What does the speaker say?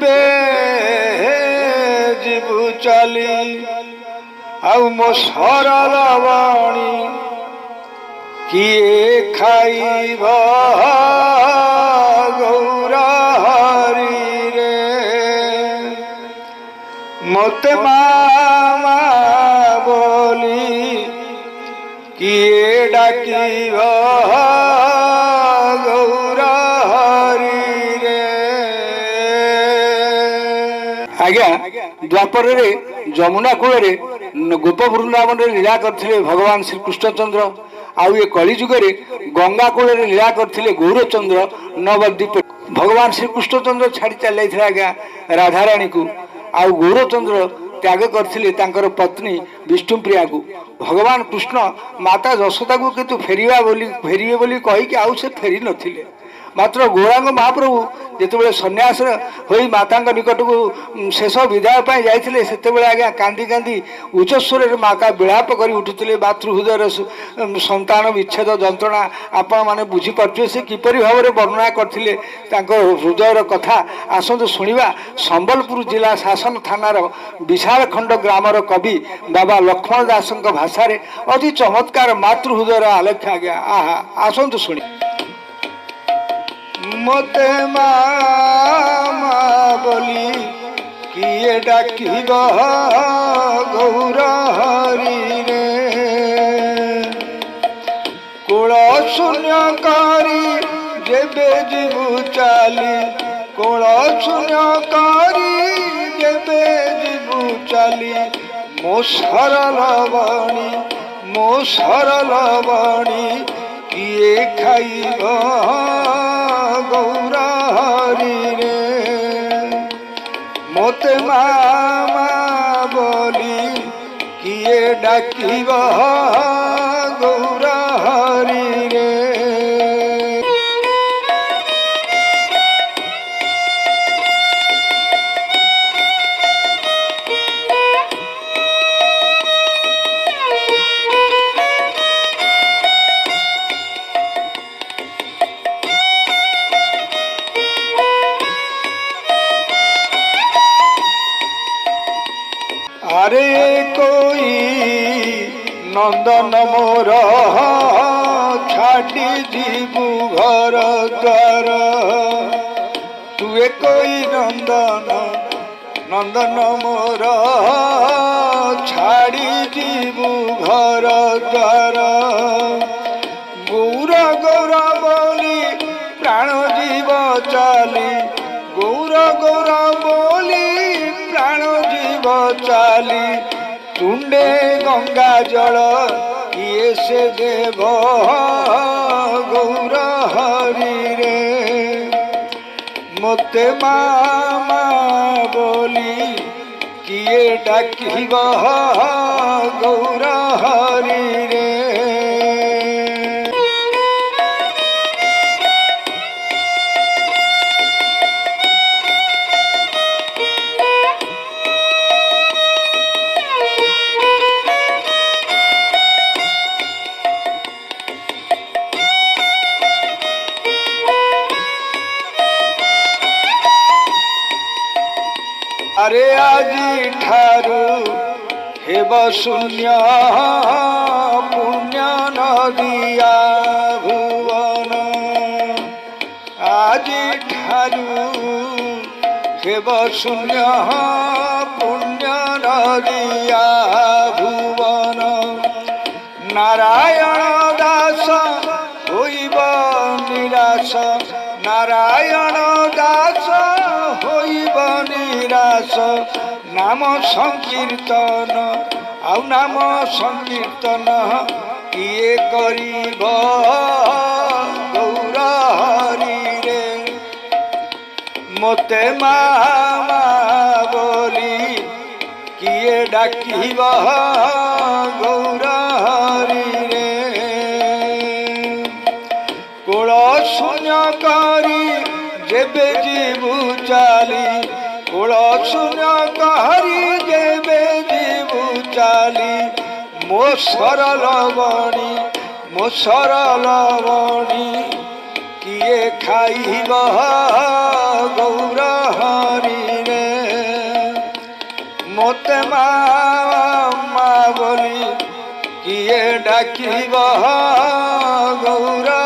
जेबे जीवु चली आउ मो सरल बाणी किए खाइब गौर हरि रे मोते मामा बोली किए डाकिब गौर हरि रे। आज्ञा द्वापर जमुना कूल गोप वृंदावन लीला करथिले भगवान श्री कृष्णचंद्र आउ ये कलिजुगे गंगा कूल लीला करथिले गौरचंद्र नवद्वीप भगवान श्री कृष्णचंद्र छाड़ी चल जाइए आज्ञा राधाराणी को आउ गौरचंद्र त्याग करथिले तांकर पत्नी विष्णुप्रिया को भगवान कृष्ण माता यशोदा को किंतु फेरिए बोली कहीकि आउ से फेरी नथिले मात्र गौरांग महाप्रभु जिते सन्यास होई माता निकट को शेष विदाय पाई जाइथिले सेतेबेले आज्ञा कांदी कांदी उच्च स्वर माता विलाप कर उठुथिले मातृहृदय संतान विच्छेद जंत्रणा आपण माने बुझी पार्थिबे से किपरि भाव वर्णना करथिले तांको हृदयर कथा आसंतु सुनिबा संबलपुर जिला शासन थानार विशाल खंड ग्रामर कवि बाबा लक्ष्मण दास भाषा अति चमत्कार मातृहृदय आलेख्य आज्ञा आहा आसंतु सुनि मोते मामा बोली किए डाकिब गौर हरि रे कूल शून्य करी जेबे जीवु चली कूल शून्य करी जेबे जीवु चली मो सरल बाणी किए खाइब गौर हरि रे मोते मामा बोली किए डाकिब गौर हरि रे। अरे कोई नंदन मोर छाड़ी जीवु घर द्वार तुए कोई नंदन मोर छाड़ी जीवु घर द्वार गौर गौर बोली प्राण जीव चाली गौर गौर बोली प्राण जीव चाली तुंडे गंगा जल किए से देव गौर हरि रे मोते मामा बोली किए डाकिब गौर हरि रे। अरे आजी ठारू हेब शून्य पुण्य नदिया भुवन आजी ठारू हेब शून्य पुण्य नदिया भुवन नारायण दास होइब निराश नारायण दास होइब निराश नाम संकीर्तन आउ नाम संकीर्तन किए करिब गौर हरि रे मोते मामा बोली किए डाकिब गौर हरि रे कूल शून्य करी जेबे जीवु चाली कूल शून्य करी जेबे जीवु चाली मो सरल बणी किए खाइब गौर हरि ମୋତେ ମା ମା ବୋଲି କିଏ ଡାକିବ ଗୌର